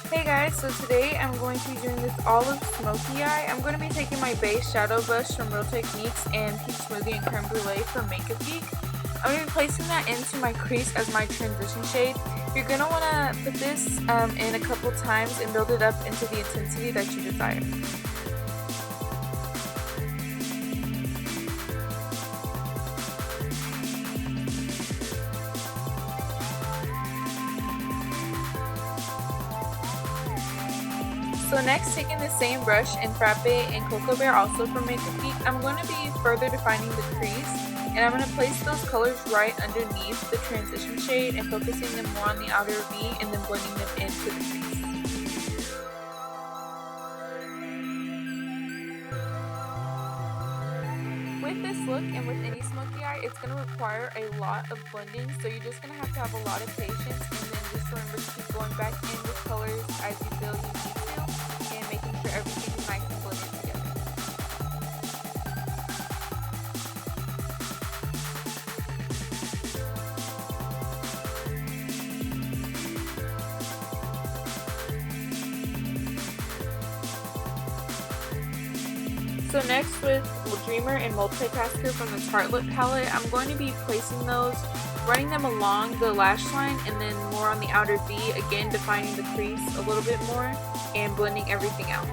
Hey guys, so today I'm going to be doing this olive smoky eye. I'm going to be taking my base shadow brush from Real Techniques and Peach Smoothie and Creme Brulee from Makeup Geek. I'm going to be placing that into my crease as my transition shade. You're going to want to put this in a couple times and build it up into the intensity that you desire. So next, taking the same brush in Frappe and Cocoa Bear, also from Makeup Geek, I'm going to be further defining the crease, and I'm going to place those colors right underneath the transition shade and focusing them more on the outer V and then blending them into the crease. With this look and with any smoky eye, it's going to require a lot of blending, so you're just going to have a lot of patience, and then just remember to keep going back in with colors as you feel you need to, and making sure everything is nice and blended together. So next, with Dreamer and Multitasker from the Tartelette palette, I'm going to be placing those, running them along the lash line and then more on the outer V, again defining the crease a little bit more and blending everything out.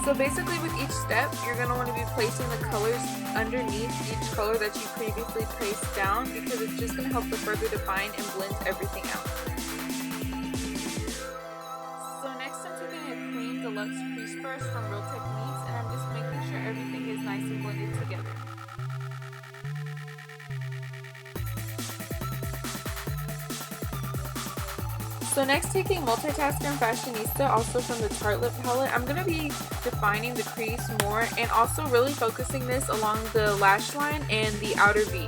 So basically with each step, you're going to want to be placing the colors underneath each color that you previously placed down, because it's just going to help to further define and blend everything out. So next, I'm taking a clean deluxe crease brush from Real Techniques, and I'm just making sure everything is nice and blended together. So next, taking Multitasker and Fashionista, also from the Tartelette palette, I'm going to be defining the crease more and also really focusing this along the lash line and the outer V.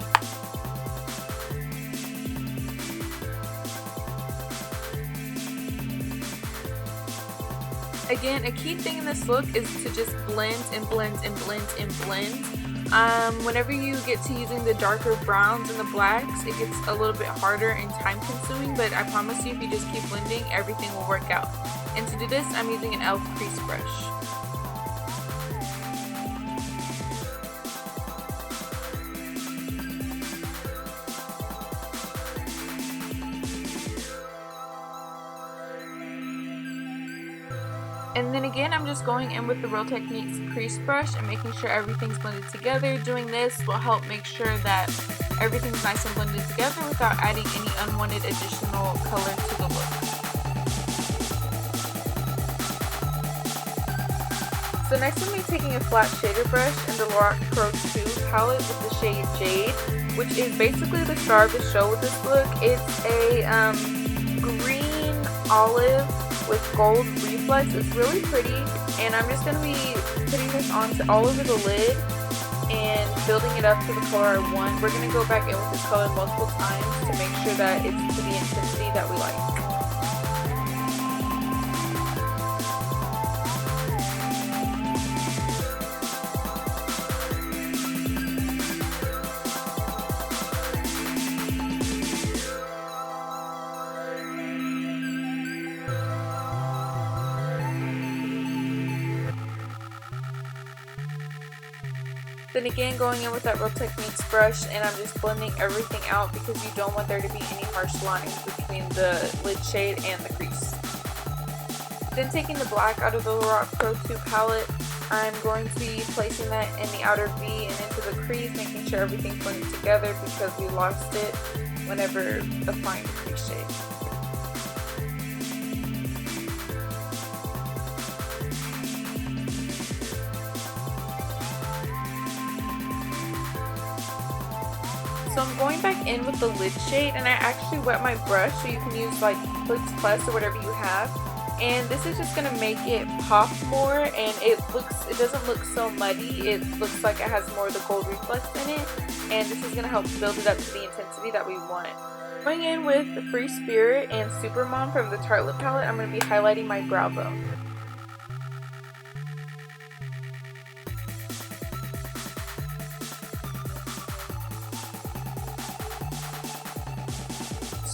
Again, a key thing in this look is to just blend and blend and blend and blend. Whenever you get to using the darker browns and the blacks, it gets a little bit harder and time consuming, but I promise you, if you just keep blending, everything will work out. And to do this, I'm using an e.l.f. crease brush. And then again, I'm just going in with the Real Techniques crease brush and making sure everything's blended together. Doing this will help make sure that everything's nice and blended together without adding any unwanted additional color to the look. So next, I'm going to be taking a flat shader brush in the Lorac Pro 2 palette with the shade Jade, which is basically the star of the show with this look. It's a green olive with gold reflex. It's really pretty, and I'm just going to be putting this onto all over the lid and building it up to the color I want. We're going to go back in with this color multiple times to make sure that it's to the intensity that we like. Then again, going in with that Real Techniques brush, and I'm just blending everything out because you don't want there to be any harsh lines between the lid shade and the crease. Then taking the black out of the Lorac Pro 2 palette, I'm going to be placing that in the outer V and into the crease, making sure everything's blended together because we lost it whenever applying the crease shade. So I'm going back in with the lid shade, and I actually wet my brush, so you can use like Fix Plus or whatever you have. And this is just going to make it pop more, and it doesn't look so muddy. It looks like it has more of the gold reflex in it, and this is going to help build it up to the intensity that we want. Going in with Free Spirit and Supermom from the Tartelette palette, I'm going to be highlighting my brow bone.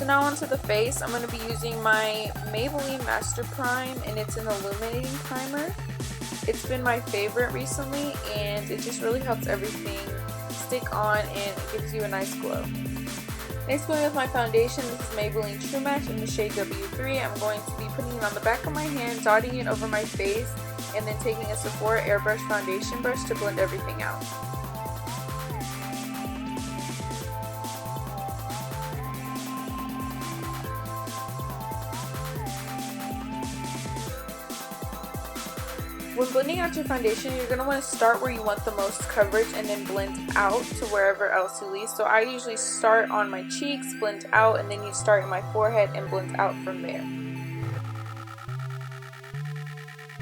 So now onto the face. I'm going to be using my Maybelline Master Prime, and it's an illuminating primer. It's been my favorite recently, and it just really helps everything stick on, and it gives you a nice glow. Next, going with my foundation, this is Maybelline True Match in the shade W3. I'm going to be putting it on the back of my hand, dotting it over my face, and then taking a Sephora Airbrush foundation brush to blend everything out. When blending out your foundation, you're going to want to start where you want the most coverage and then blend out to wherever else you leave. So I usually start on my cheeks, blend out, and then you start in my forehead and blend out from there.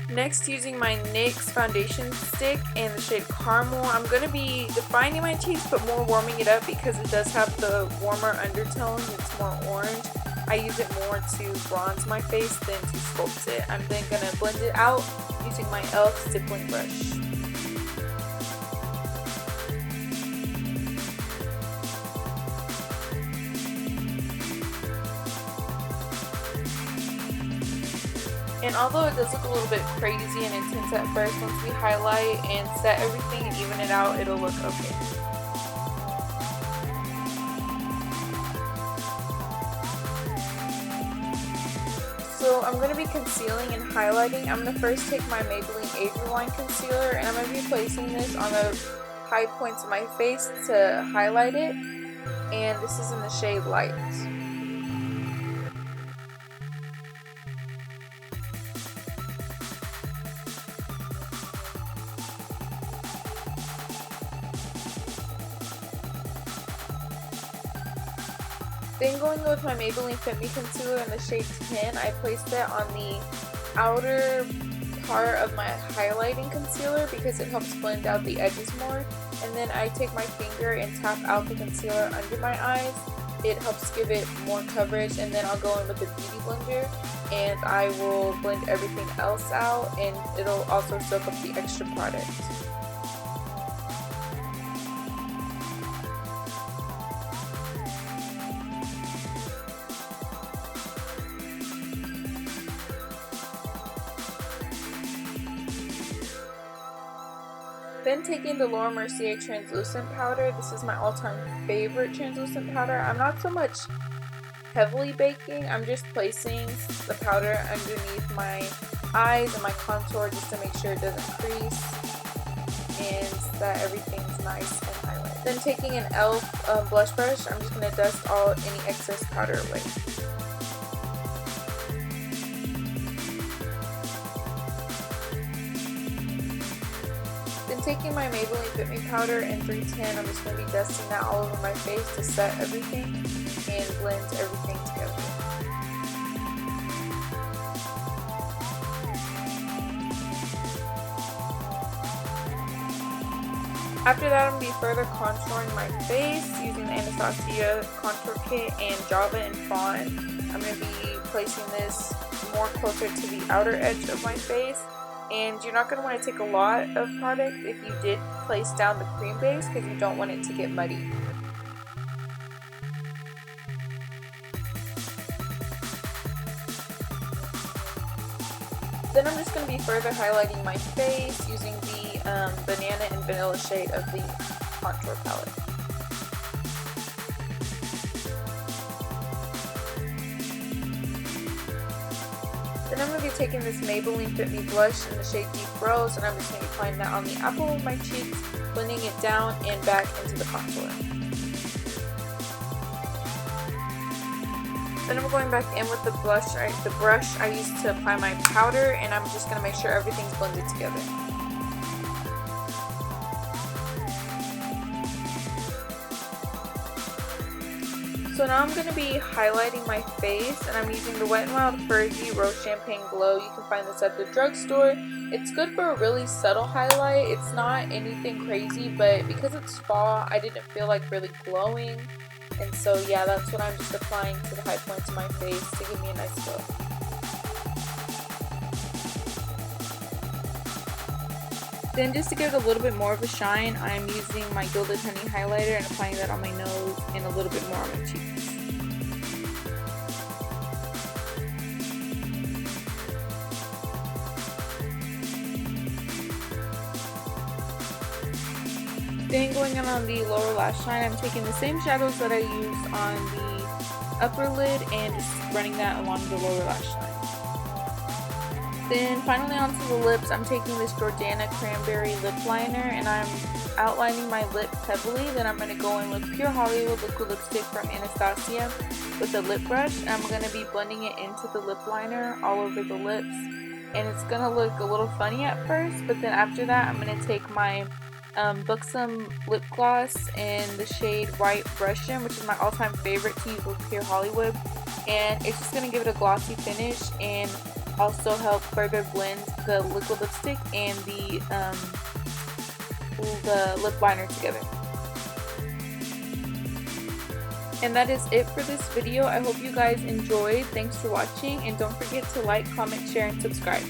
Next, using my NYX foundation stick in the shade Caramel, I'm going to be defining my cheeks but more warming it up because it does have the warmer undertone. It's more orange. I use it more to bronze my face than to sculpt it. I'm then going to blend it out using my e.l.f. stippling brush. And although it does look a little bit crazy and intense at first, once we highlight and set everything and even it out, it'll look okay. So I'm going to be concealing and highlighting. I'm going to first take my Maybelline Avery Wine Concealer, and I'm going to be placing this on the high points of my face to highlight it. And this is in the shade Light. Then going with my Maybelline Fit Me Concealer in the shade 10, I placed that on the outer part of my highlighting concealer because it helps blend out the edges more. And then I take my finger and tap out the concealer under my eyes. It helps give it more coverage, and then I'll go in with the Beauty Blender and I will blend everything else out, and it'll also soak up the extra product. Then taking the Laura Mercier translucent powder, this is my all-time favorite translucent powder. I'm not so much heavily baking, I'm just placing the powder underneath my eyes and my contour just to make sure it doesn't crease and that everything's nice and highlighted. Then taking an e.l.f. Blush brush, I'm just going to dust all any excess powder away. Taking my Maybelline Fit Me powder in 310, I'm just going to be dusting that all over my face to set everything and blend everything together. After that, I'm going to be further contouring my face using the Anastasia Contour Kit and Java and Fawn. I'm going to be placing this more closer to the outer edge of my face. And you're not going to want to take a lot of product if you did place down the cream base because you don't want it to get muddy. Then I'm just going to be further highlighting my face using the banana and vanilla shade of the contour palette. Then I'm going to be taking this Maybelline Fit Me blush in the shade Deep Rose, and I'm just going to be applying that on the apple of my cheeks, blending it down and back into the contour. Then I'm going back in with the brush I used to apply my powder, and I'm just going to make sure everything's blended together. So now I'm going to be highlighting my face, and I'm using the Wet n Wild Fergie Rose Champagne Glow. You can find this at the drugstore. It's good for a really subtle highlight. It's not anything crazy, but because it's fall, I didn't feel like really glowing. And so yeah, that's what I'm just applying to the high points of my face to give me a nice glow. Then just to give it a little bit more of a shine, I'm using my Gilded Honey highlighter and applying that on my nose and a little bit more on my cheeks. Then going in on the lower lash line, I'm taking the same shadows that I used on the upper lid and just running that along the lower lash line. Then finally onto the lips, I'm taking this Jordana Cranberry lip liner and I'm outlining my lips heavily. Then I'm going to go in with Pure Hollywood liquid lipstick from Anastasia with a lip brush. And I'm going to be blending it into the lip liner all over the lips. And it's going to look a little funny at first, but then after that I'm going to take my Buxom lip gloss in the shade White Russian, which is my all-time favorite to use with Pure Hollywood. And it's just going to give it a glossy finish and also help further blend the liquid lipstick and the lip liner together. And that is it for this video. I hope you guys enjoyed. Thanks for watching, and don't forget to like, comment, share, and subscribe.